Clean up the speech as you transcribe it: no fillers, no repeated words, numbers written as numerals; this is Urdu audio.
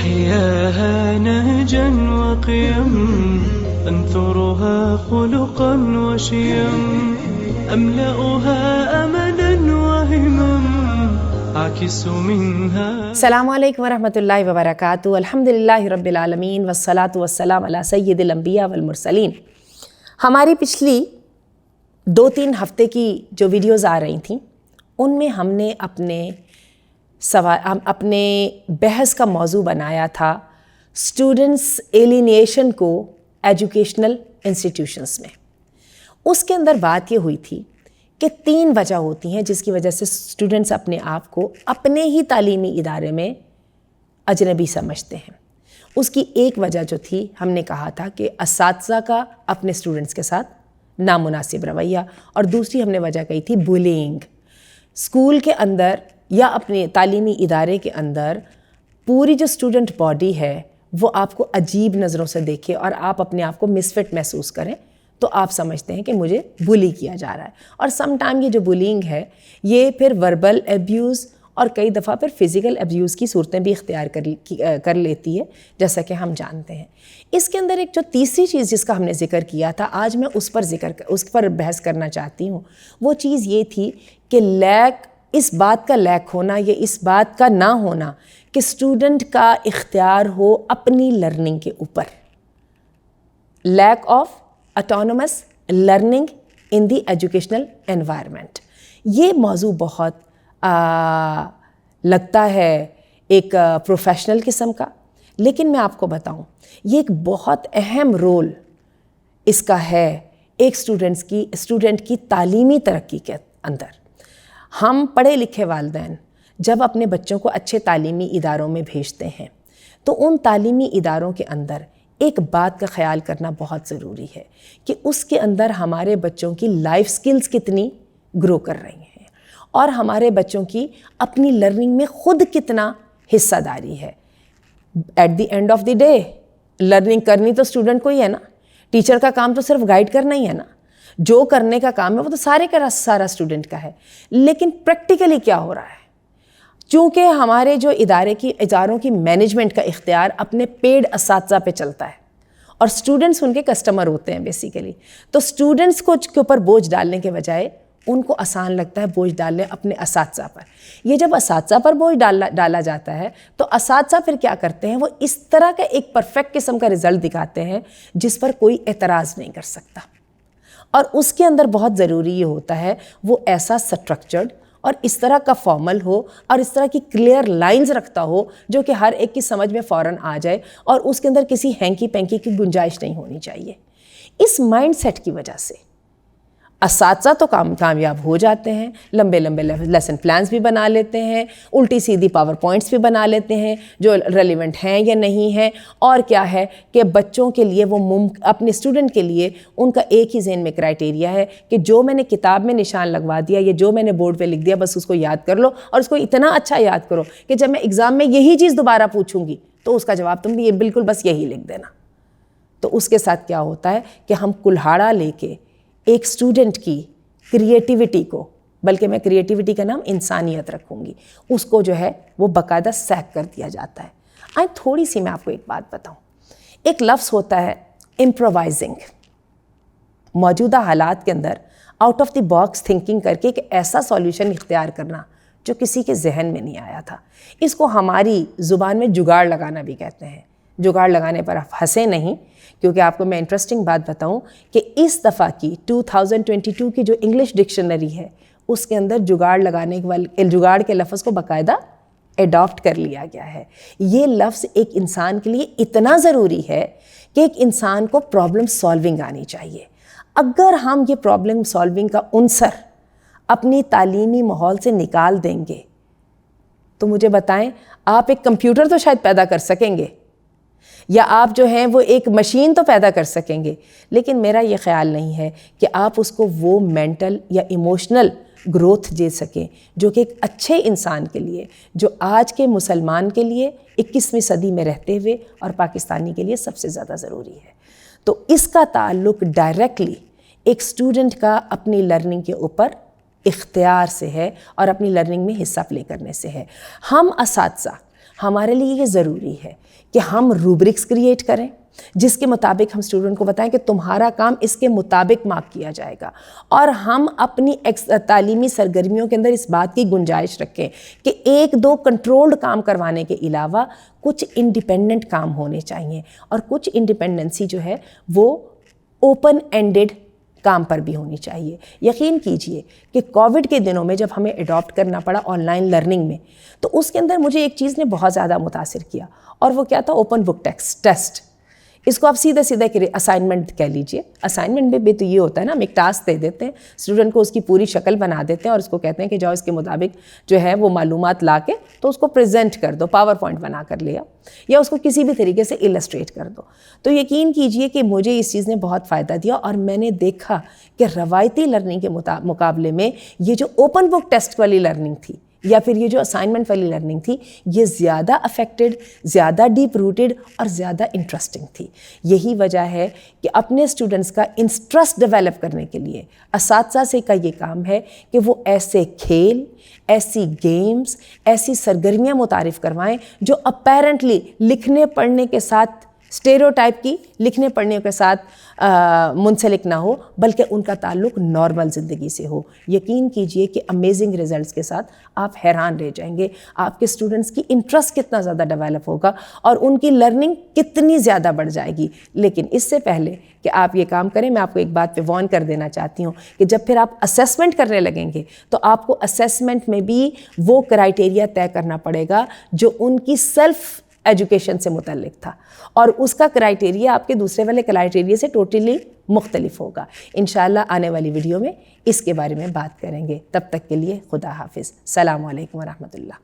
أحياها نهجا وقيم أنثرها خلقا وشيم أملأها أملا وهمم أعكس منها. السلام علیکم ورحمۃ اللہ وبرکاتہ. الحمدللہ رب العالمین والصلاة والسلام علی سید الانبیاء والمرسلین. ہماری پچھلی 2-3 ہفتے کی جو ویڈیوز آ رہی تھیں ان میں ہم نے اپنے بحث کا موضوع بنایا تھا اسٹوڈنٹس ایلینیشن کو ایجوکیشنل انسٹیٹیوشنس میں. اس کے اندر بات یہ ہوئی تھی کہ 3 وجہ ہوتی ہیں جس کی وجہ سے اسٹوڈنٹس اپنے آپ کو اپنے ہی تعلیمی ادارے میں اجنبی سمجھتے ہیں. اس کی ایک وجہ جو تھی ہم نے کہا تھا کہ اساتذہ کا اپنے اسٹوڈنٹس کے ساتھ نامناسب رویہ، اور دوسری ہم نے وجہ کہی تھی بولینگ. اسکول کے اندر یا اپنے تعلیمی ادارے کے اندر پوری جو اسٹوڈنٹ باڈی ہے وہ آپ کو عجیب نظروں سے دیکھے اور آپ اپنے آپ کو مس فٹ محسوس کریں تو آپ سمجھتے ہیں کہ مجھے بلی کیا جا رہا ہے. اور سم ٹائم یہ جو بولینگ ہے یہ پھر وربل ایبیوز اور کئی دفعہ پھر فزیکل ایبیوز کی صورتیں بھی اختیار کر لیتی ہے جیسا کہ ہم جانتے ہیں. اس کے اندر ایک جو تیسری چیز جس کا ہم نے ذکر کیا تھا آج میں اس پر بحث کرنا چاہتی ہوں. وہ چیز یہ تھی کہ اس بات کا لیک ہونا یا اس بات کا نہ ہونا کہ اسٹوڈنٹ کا اختیار ہو اپنی لرننگ کے اوپر. Lack of autonomous learning in the educational environment. یہ موضوع بہت لگتا ہے ایک پروفیشنل قسم کا، لیکن میں آپ کو بتاؤں یہ ایک بہت اہم رول اس کا ہے ایک اسٹوڈنٹ کی تعلیمی ترقی کے اندر. ہم پڑھے لکھے والدین جب اپنے بچوں کو اچھے تعلیمی اداروں میں بھیجتے ہیں تو ان تعلیمی اداروں کے اندر ایک بات کا خیال کرنا بہت ضروری ہے کہ اس کے اندر ہمارے بچوں کی لائف سکلز کتنی گرو کر رہی ہیں اور ہمارے بچوں کی اپنی لرننگ میں خود کتنا حصہ داری ہے. At the end of the day learning کرنی تو اسٹوڈنٹ کو ہی ہے نا. ٹیچر کا کام تو صرف گائیڈ کرنا ہی ہے نا. جو کرنے کا کام ہے وہ تو سارا اسٹوڈنٹ کا ہے. لیکن پریکٹیکلی کیا ہو رہا ہے؟ چونکہ ہمارے جو اداروں کی مینجمنٹ کا اختیار اپنے پیڈ اساتذہ پہ چلتا ہے اور اسٹوڈنٹس ان کے کسٹمر ہوتے ہیں بیسیکلی، تو اسٹوڈنٹس کو کے اوپر بوجھ ڈالنے کے بجائے ان کو آسان لگتا ہے بوجھ ڈالنے اپنے اساتذہ پر. یہ جب اساتذہ پر بوجھ ڈالا جاتا ہے تو اساتذہ پھر کیا کرتے ہیں؟ وہ اس طرح کا ایک پرفیکٹ قسم کا رزلٹ دکھاتے ہیں جس پر کوئی اعتراض نہیں کر سکتا. اور اس کے اندر بہت ضروری یہ ہوتا ہے وہ ایسا سٹرکچرڈ اور اس طرح کا فارمل ہو اور اس طرح کی کلیئر لائنز رکھتا ہو جو کہ ہر ایک کی سمجھ میں فوراً آ جائے اور اس کے اندر کسی ہینکی پینکی کی گنجائش نہیں ہونی چاہیے. اس مائنڈ سیٹ کی وجہ سے اساتذہ تو کامیاب ہو جاتے ہیں، لمبے لیسن پلانز بھی بنا لیتے ہیں، الٹی سیدھی پاور پوائنٹس بھی بنا لیتے ہیں جو ریلیونٹ ہیں یا نہیں ہیں. اور کیا ہے کہ بچوں کے لیے وہ اپنے اسٹوڈنٹ کے لیے ان کا ایک ہی ذہن میں کرائٹیریا ہے کہ جو میں نے کتاب میں نشان لگوا دیا یا جو میں نے بورڈ پہ لکھ دیا بس اس کو یاد کر لو، اور اس کو اتنا اچھا یاد کرو کہ جب میں ایگزام میں یہی چیز دوبارہ پوچھوں گی تو اس کا جواب تم بھی یہ بالکل بس یہی لکھ دینا. تو اس کے ساتھ کیا ہوتا ہے کہ ہم کلہاڑا لے کے ایک اسٹوڈنٹ کی کریٹیوٹی کو، بلکہ میں کریٹیوٹی کا نام انسانیت رکھوں گی، اس کو جو ہے وہ باقاعدہ سیک کر دیا جاتا ہے. تھوڑی سی میں آپ کو ایک بات بتاؤں. ایک لفظ ہوتا ہے امپرووائزنگ. موجودہ حالات کے اندر out of the box thinking کر کے ایک ایسا سولیوشن اختیار کرنا جو کسی کے ذہن میں نہیں آیا تھا. اس کو ہماری زبان میں جگاڑ لگانا بھی کہتے ہیں. جگاڑ لگانے پر آپ ہنسیں نہیں، کیونکہ آپ کو میں انٹرسٹنگ بات بتاؤں کہ اس دفعہ کی 2022 کی جو انگلش ڈکشنری ہے اس کے اندر جگاڑ کے لفظ کو باقاعدہ ایڈاپٹ کر لیا گیا ہے. یہ لفظ ایک انسان کے لیے اتنا ضروری ہے کہ ایک انسان کو پرابلم سالونگ آنی چاہیے. اگر ہم یہ پرابلم سالونگ کا عنصر اپنی تعلیمی ماحول سے نکال دیں گے تو مجھے بتائیں آپ ایک کمپیوٹر تو شاید پیدا کر سکیں گے یا آپ جو ہیں وہ ایک مشین تو پیدا کر سکیں گے، لیکن میرا یہ خیال نہیں ہے کہ آپ اس کو وہ مینٹل یا ایموشنل گروتھ دے سکیں جو کہ ایک اچھے انسان کے لیے، جو آج کے مسلمان کے لیے 21ویں صدی میں رہتے ہوئے اور پاکستانی کے لیے سب سے زیادہ ضروری ہے. تو اس کا تعلق ڈائریکٹلی ایک اسٹوڈنٹ کا اپنی لرننگ کے اوپر اختیار سے ہے اور اپنی لرننگ میں حصہ پلے کرنے سے ہے. ہم اساتذہ ہمارے لیے یہ ضروری ہے کہ ہم روبرکس کریٹ کریں جس کے مطابق ہم اسٹوڈنٹ کو بتائیں کہ تمہارا کام اس کے مطابق مارک کیا جائے گا، اور ہم اپنی تعلیمی سرگرمیوں کے اندر اس بات کی گنجائش رکھیں کہ 1-2 کنٹرولڈ کام کروانے کے علاوہ کچھ انڈیپینڈنٹ کام ہونے چاہیے، اور کچھ انڈیپینڈنسی جو ہے وہ اوپن اینڈڈ کام پر بھی ہونی چاہیے۔ یقین کیجئے کہ کووڈ کے دنوں میں جب ہمیں اڈاپٹ کرنا پڑا آن لائن لرننگ میں، تو اس کے اندر مجھے ایک چیز نے بہت زیادہ متاثر کیا، اور وہ کیا تھا؟ Open book test. اس کو آپ سیدھا اسائنمنٹ کہہ لیجئے۔ اسائنمنٹ میں بھی تو یہ ہوتا ہے نا، ہم ایک ٹاسک دے دیتے ہیں اسٹوڈنٹ کو، اس کی پوری شکل بنا دیتے ہیں اور اس کو کہتے ہیں کہ جاؤ اس کے مطابق جو ہے وہ معلومات لا کے تو اس کو پریزنٹ کر دو، پاور پوائنٹ بنا کر لیا، یا اس کو کسی بھی طریقے سے السٹریٹ کر دو۔ تو یقین کیجئے کہ مجھے اس چیز نے بہت فائدہ دیا، اور میں نے دیکھا کہ روایتی لرننگ کے مقابلے میں یہ جو اوپن بک ٹیسٹ والی لرننگ تھی، یا پھر یہ جو اسائنمنٹ والی لرننگ تھی، یہ زیادہ افیکٹڈ، زیادہ ڈیپ روٹڈ اور زیادہ انٹرسٹنگ تھی۔ یہی وجہ ہے کہ اپنے اسٹوڈنٹس کا انٹرسٹ ڈیولپ کرنے کے لیے اساتذہ سے کا یہ کام ہے کہ وہ ایسے کھیل، ایسی گیمز، ایسی سرگرمیاں متعارف کروائیں جو اپیرنٹلی لکھنے پڑھنے کے ساتھ اسٹیریوٹائپ کی لکھنے پڑھنے کے ساتھ منسلک نہ ہو، بلکہ ان کا تعلق نارمل زندگی سے ہو۔ یقین کیجئے کہ امیزنگ ریزلٹس کے ساتھ آپ حیران رہ جائیں گے، آپ کے اسٹوڈنٹس کی انٹرسٹ کتنا زیادہ ڈیولپ ہوگا اور ان کی لرننگ کتنی زیادہ بڑھ جائے گی۔ لیکن اس سے پہلے کہ آپ یہ کام کریں، میں آپ کو ایک بات پہ وارن کر دینا چاہتی ہوں کہ جب پھر آپ اسیسمنٹ کرنے لگیں گے تو آپ کو اسیسمنٹ میں بھی وہ کرائیٹیریا طے کرنا پڑے گا جو ان کی سیلف ایجوکیشن سے متعلق تھا، اور اس کا کرائیٹیریا آپ کے دوسرے والے کرائیٹیریا سے ٹوٹلی مختلف ہوگا۔ انشاءاللہ آنے والی ویڈیو میں اس کے بارے میں بات کریں گے۔ تب تک کے لیے خدا حافظ۔ السلام علیکم ورحمۃ اللہ۔